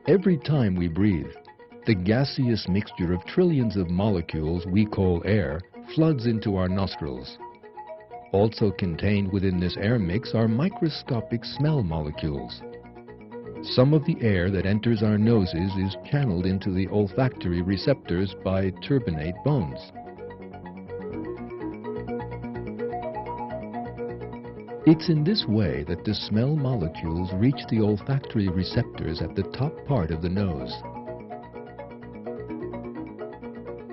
Every time we breathe, the gaseous mixture of trillions of molecules we call air floods into our nostrils. Also contained within this air mix are microscopic smell molecules. Some of the air that enters our noses is channeled into the olfactory receptors by turbinate bones. It's in this way that the smell molecules reach the olfactory receptors at the top part of the nose.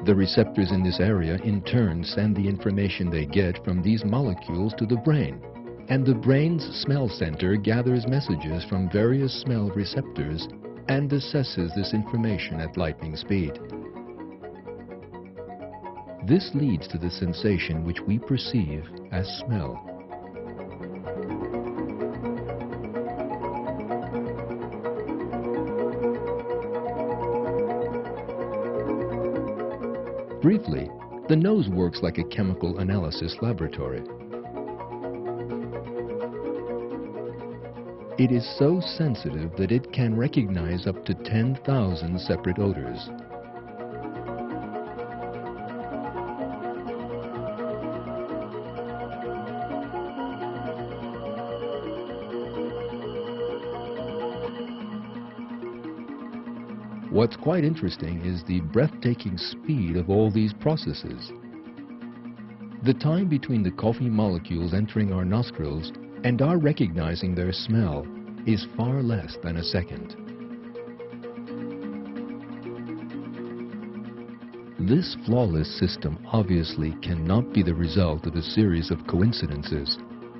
The receptors in this area in turn send the information they get from these molecules to the brain, and the brain's smell center gathers messages from various smell receptors and assesses this information at lightning speed. This leads to the sensation which we perceive as smell. Briefly, the nose works like a chemical analysis laboratory. It is so sensitive that it can recognize up to 10,000 separate odors. What's quite interesting is the breathtaking speed of all these processes. The time between the coffee molecules entering our nostrils and our recognizing their smell is far less than a second. This flawless system obviously cannot be the result of a series of coincidences,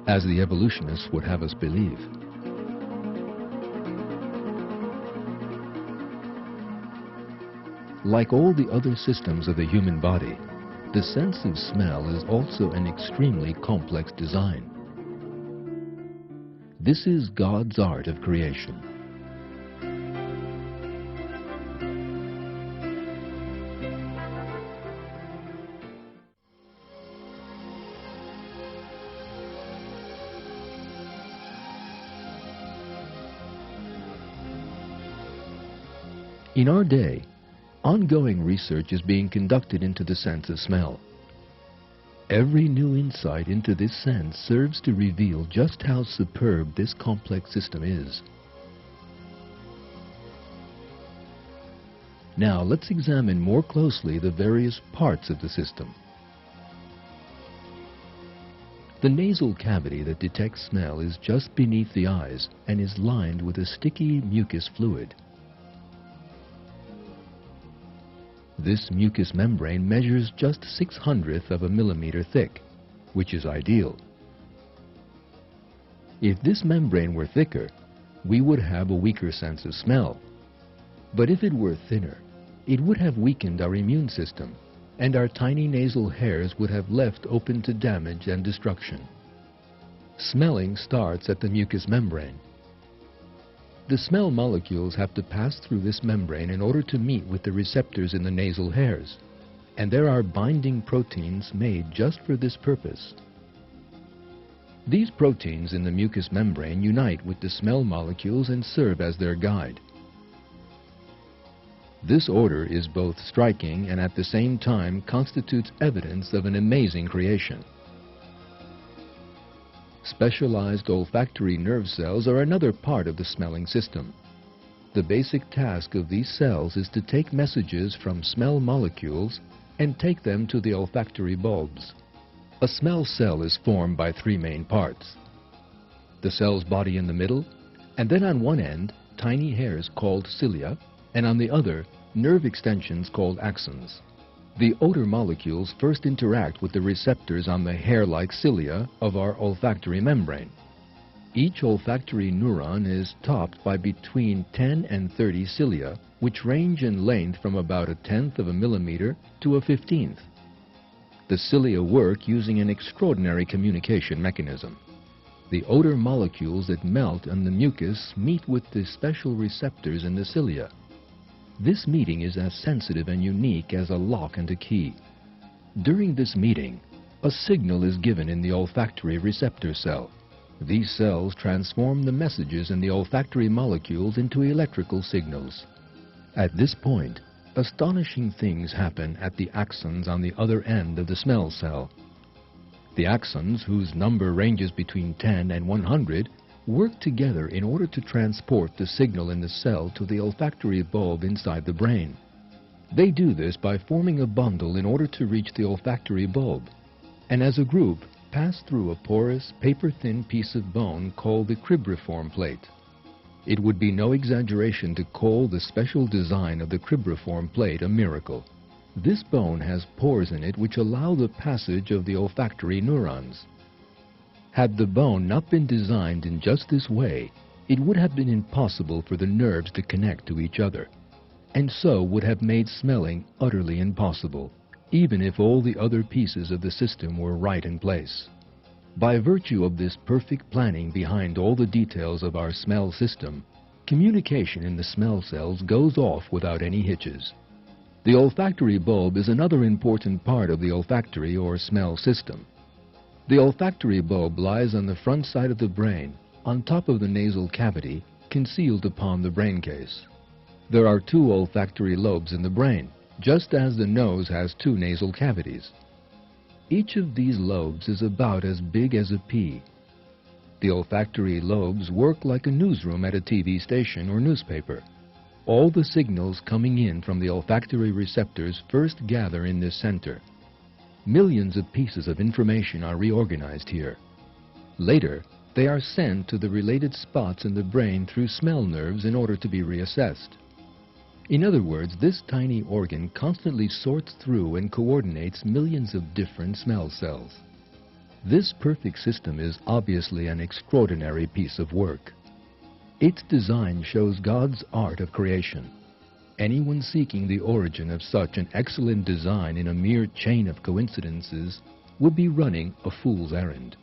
as the evolutionists would have us believe. Like all the other systems of the human body, the sense of smell is also an extremely complex design. This is God's art of creation. In our day, ongoing research is being conducted into the sense of smell. Every new insight into this sense serves to reveal just how superb this complex system is. Now let's examine more closely the various parts of the system. The nasal cavity that detects smell is just beneath the eyes and is lined with a sticky mucus fluid. This mucous membrane measures just 0.06 of a millimeter thick, which is ideal. If this membrane were thicker, we would have a weaker sense of smell. But if it were thinner, it would have weakened our immune system, and our tiny nasal hairs would have left open to damage and destruction. Smelling starts at the mucous membrane. The smell molecules have to pass through this membrane in order to meet with the receptors in the nasal hairs, and there are binding proteins made just for this purpose. These proteins in the mucous membrane unite with the smell molecules and serve as their guide. This order is both striking and at the same time constitutes evidence of an amazing creation. Specialized olfactory nerve cells are another part of the smelling system. The basic task of these cells is to take messages from smell molecules and take them to the olfactory bulbs. A smell cell is formed by three main parts: the cell's body in the middle, and then on one end, tiny hairs called cilia, and on the other, nerve extensions called axons. The odor molecules first interact with the receptors on the hair-like cilia of our olfactory membrane. Each olfactory neuron is topped by between 10 and 30 cilia, which range in length from about 1/10 of a millimeter to 1/15. The cilia work using an extraordinary communication mechanism. The odor molecules that melt on the mucus meet with the special receptors in the cilia. This meeting is as sensitive and unique as a lock and a key. During this meeting, a signal is given in the olfactory receptor cell. These cells transform the messages in the olfactory molecules into electrical signals. At this point, astonishing things happen at the axons on the other end of the smell cell. The axons, whose number ranges between 10 and 100, work together in order to transport the signal in the cell to the olfactory bulb inside the brain. They do this by forming a bundle in order to reach the olfactory bulb, and as a group pass through a porous, paper-thin piece of bone called the cribriform plate. It would be no exaggeration to call the special design of the cribriform plate a miracle. This bone has pores in it which allow the passage of the olfactory neurons. Had the bone not been designed in just this way, it would have been impossible for the nerves to connect to each other, and so would have made smelling utterly impossible, even if all the other pieces of the system were right in place. By virtue of this perfect planning behind all the details of our smell system, communication in the smell cells goes off without any hitches. The olfactory bulb is another important part of the olfactory or smell system. The olfactory bulb lies on the front side of the brain, on top of the nasal cavity, concealed upon the brain case. There are 2 olfactory lobes in the brain, just as the nose has 2 nasal cavities. Each of these lobes is about as big as a pea. The olfactory lobes work like a newsroom at a TV station or newspaper. All the signals coming in from the olfactory receptors first gather in this center. Millions of pieces of information are reorganized here. Later, they are sent to the related spots in the brain through smell nerves in order to be reassessed. In other words, this tiny organ constantly sorts through and coordinates millions of different smell cells. This perfect system is obviously an extraordinary piece of work. Its design shows God's art of creation. Anyone seeking the origin of such an excellent design in a mere chain of coincidences would be running a fool's errand.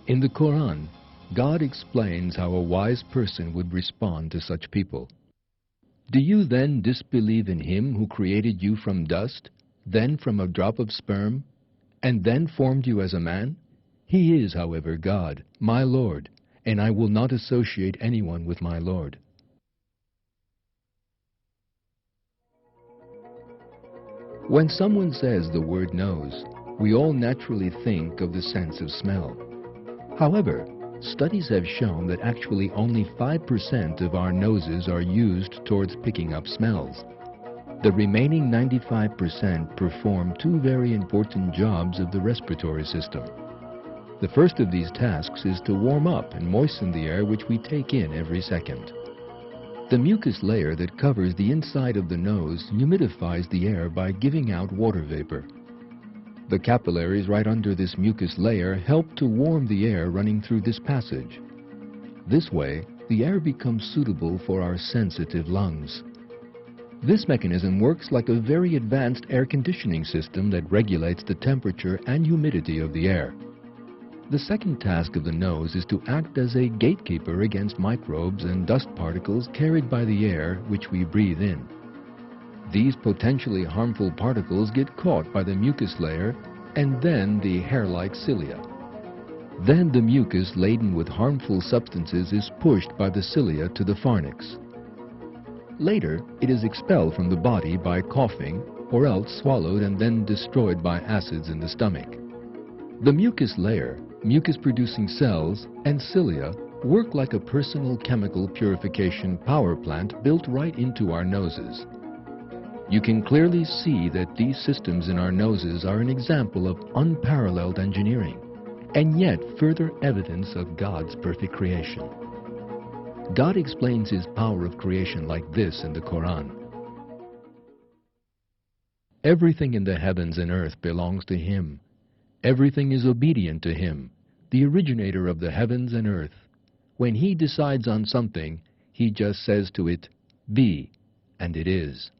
In the Quran, God explains how a wise person would respond to such people. Do you then disbelieve in Him who created you from dust, then from a drop of sperm, and then formed you as a man? He is, however, God, my Lord, and I will not associate anyone with my Lord. When someone says the word nose, we all naturally think of the sense of smell. However, studies have shown that actually only 5% of our noses are used towards picking up smells. The remaining 95% perform 2 very important jobs of the respiratory system. The first of these tasks is to warm up and moisten the air which we take in every second. The mucus layer that covers the inside of the nose humidifies the air by giving out water vapor. The capillaries right under this mucus layer help to warm the air running through this passage. This way, the air becomes suitable for our sensitive lungs. This mechanism works like a very advanced air conditioning system that regulates the temperature and humidity of the air. The second task of the nose is to act as a gatekeeper against microbes and dust particles carried by the air which we breathe in. These potentially harmful particles get caught by the mucus layer and then the hair-like cilia. Then the mucus laden with harmful substances is pushed by the cilia to the pharynx. Later, it is expelled from the body by coughing or else swallowed and then destroyed by acids in the stomach. The mucus layer, mucus-producing cells, and cilia work like a personal chemical purification power plant built right into our noses. You can clearly see that these systems in our noses are an example of unparalleled engineering, and yet further evidence of God's perfect creation. God explains His power of creation like this in the Quran. Everything in the heavens and earth belongs to Him. Everything is obedient to Him, the originator of the heavens and earth. When He decides on something, He just says to it, "Be," and it is.